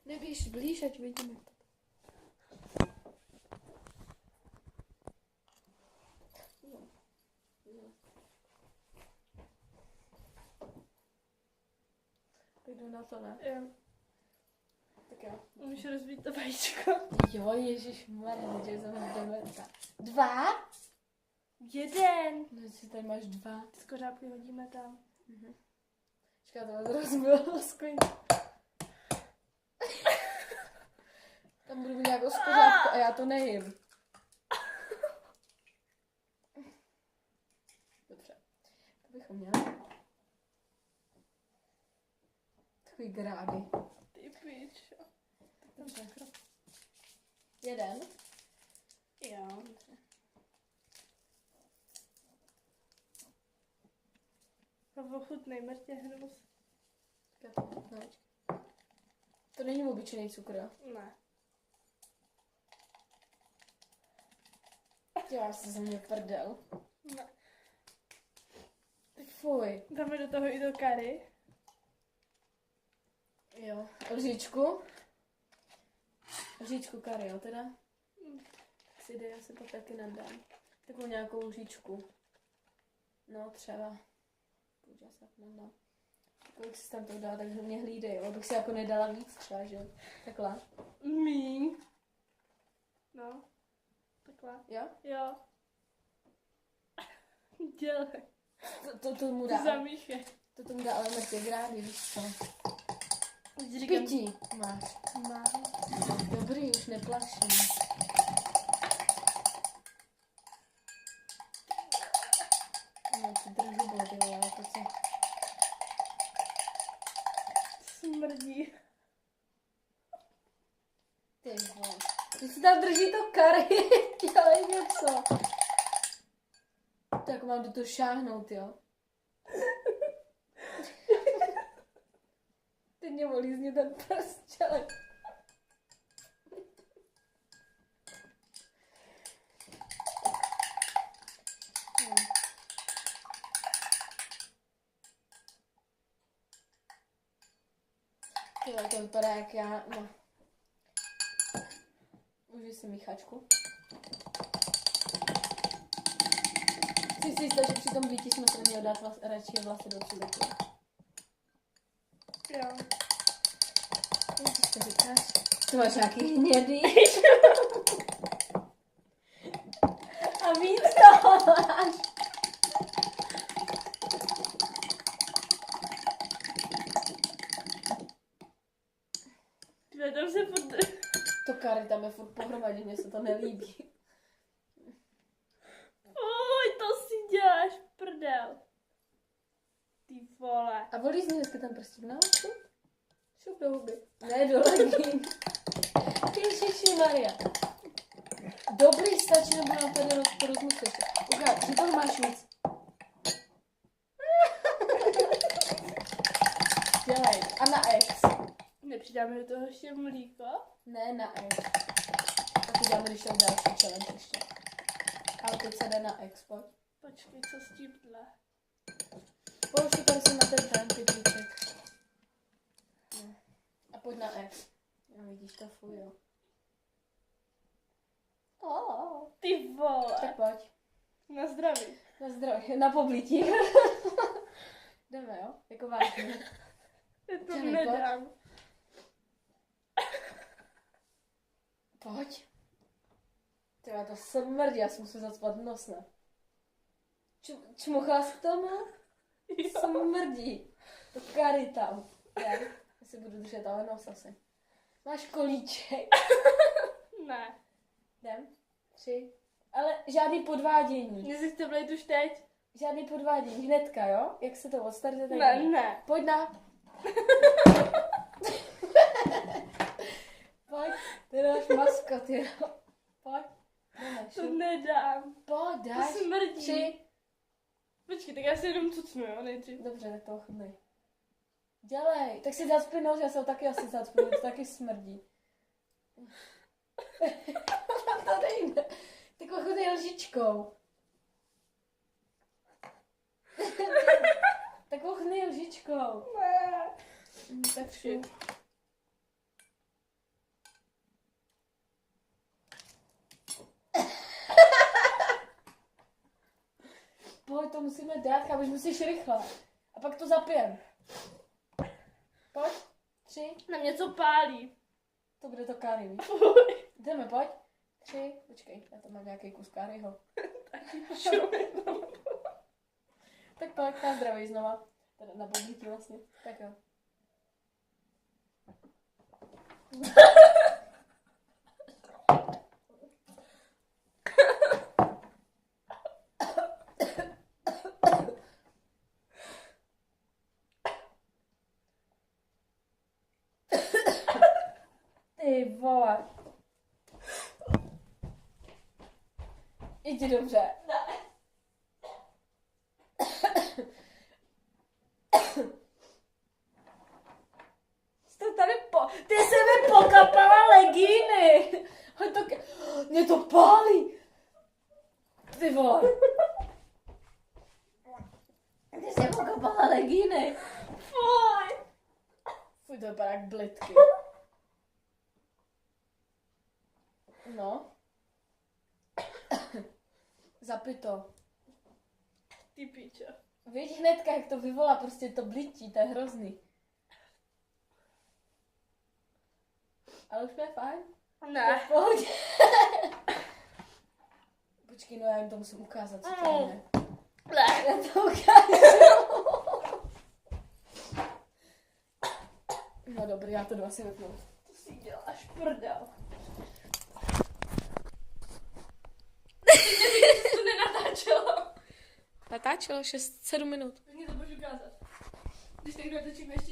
Neběž blíž, ať vidíme to. Tak jdu na to, ne? Jo. Tak jo. Můžu rozbít to vajíčko. Jo, ježišmarja, že jsem hned 2? 1. No, si tady máš 2. Ty skořápky hodíme tam. Počká, to vás rozbilo skvělý. Tam budu mít nějakou skořápku a já to nejím. Dobře. To bychom měli. Takový grády. Ty pičo. Dobře. 1. Jo. To ochutnej, mrtě hnus. To není obyčejný cukr, jo? Ne. Já se ze mě prdel. Ne. Fuj. Dáme do toho i do kary. Jo. Lžičku. Lžičku kary, jo, teda? Tak si jde, já si to taky nadám. Takovou nějakou lžičku. No, třeba. Já se tak nadám. Kolik si tam to dá, takže mě hlídej, jo? Abych si jako nedala víc třeba, že jo? Takhle. Míň. No. Takhle. Jo? Jo. Dělej. To tomu dá. Zamíchej. To tomu dá ale mrtě grády, víš co? Říkám, Pití máš. mám. Dobrý, už neplaším. No, ty držu body, ale to co? Smrdí. Ty vole. Ty si tam drží to kary, dělej něco. Tak mám do toho šáhnout, jo? Teď mě volí z mě ten prst, dělej. Tyhle, to vypadá jak já, no. Můžu si míchačku. Chci si jistá, že při tom blítí jsme se měli dát radši vlasy do cílku. Jo. Jak to říkáš? To máš nějaký hnědý. A víc toho máš. Tyhle, tam se furt... To kary tam je furt pohromadě, mně se to nelíbí. Oj, to si děláš prdel. Ty vole. A volí z mě dneska ten prstík na oči? Šup do huby. Ne, do legín. Ježišimarja. Dobrý, stačí, nebo nám tady rozmyslíš. Ukáž, ty toho máš víc. Dělej. A na X. Nepřidáme do toho ještě mlíko? Ne, na X. Tak uděláme, když tak další challenge ještě. Ale teď se jde na X, pojď. Počkej, co s tímhle? Pojď, tady jsem na ten pytlíček. A pojď na X. No, vidíš to, fuj, jo. Ty vole. Tak pojď. Na zdraví. Na zdraví, na poblítí. Jdeme, jo? Jako vážně. Já to Čili, nedám. Pojď. Tyhle, to smrdí, já si musím zacpat nos, ne? Čmucháš k tomu? Jo. Smrdí. To kary tam. Já si budu držet ale nos asi. Máš kolíček. Ne. Jdem. 3. Ale žádný podvádění. Mě si chce blejt už teď? Žádný podvádění. Hnedka, jo? Jak se to odstartuje, tak Ne, jdem. ne. Pojď na. Pojď. Ty dáš maskot, jo. Pojď. Jdeme, To šup. nedám. Pojď, To dáš. smrdí. 3. Počkej, tak já si jenom cucnu, jo, nejdřív. Dobře, tak to ochutnej. Dělej. Tak si zacpi nos, já se ho taky asi zacpu, to taky smrdí. To nejde. Tak ochutnej lžičkou. Tak ochutnej lžičkou. Ne. Tak šup. musíme dát, chápeš, musíš rychle. A pak to zapijem. Pojď. 3. Na mě co pálí. To bude to Kari. Jdeme, pojď. 3. Počkej, já tam mám nějaký kus Kariho. Tak pojď, na zdraví znova. Teda na bobítí vlastně. Tak jo. Ty vole. Je ti dobře. Ne. Jste tady Ty se mi pokapala legíny. Hoď to mě to pálí. Ty vole. Ty jsi pokapala legíny. Fuj. Fuj, to vypadá jak blitky. No. Zapij to. Ty píče. Víš hnedka, jak to vyvolá, prostě to blití, to je hrozný. Ale už to je fajn. Ne. To v pohodě. Počkej, no já jim to musím ukázat, co to je. Ne. Já to ukážu. No dobrý, já to jdu asi vypnout. To si děláš prdel. Ty to nenatáčelo. Natáčelo 6-7 minut. Tak mě to můžu ukázat. Když někdo točíme ještě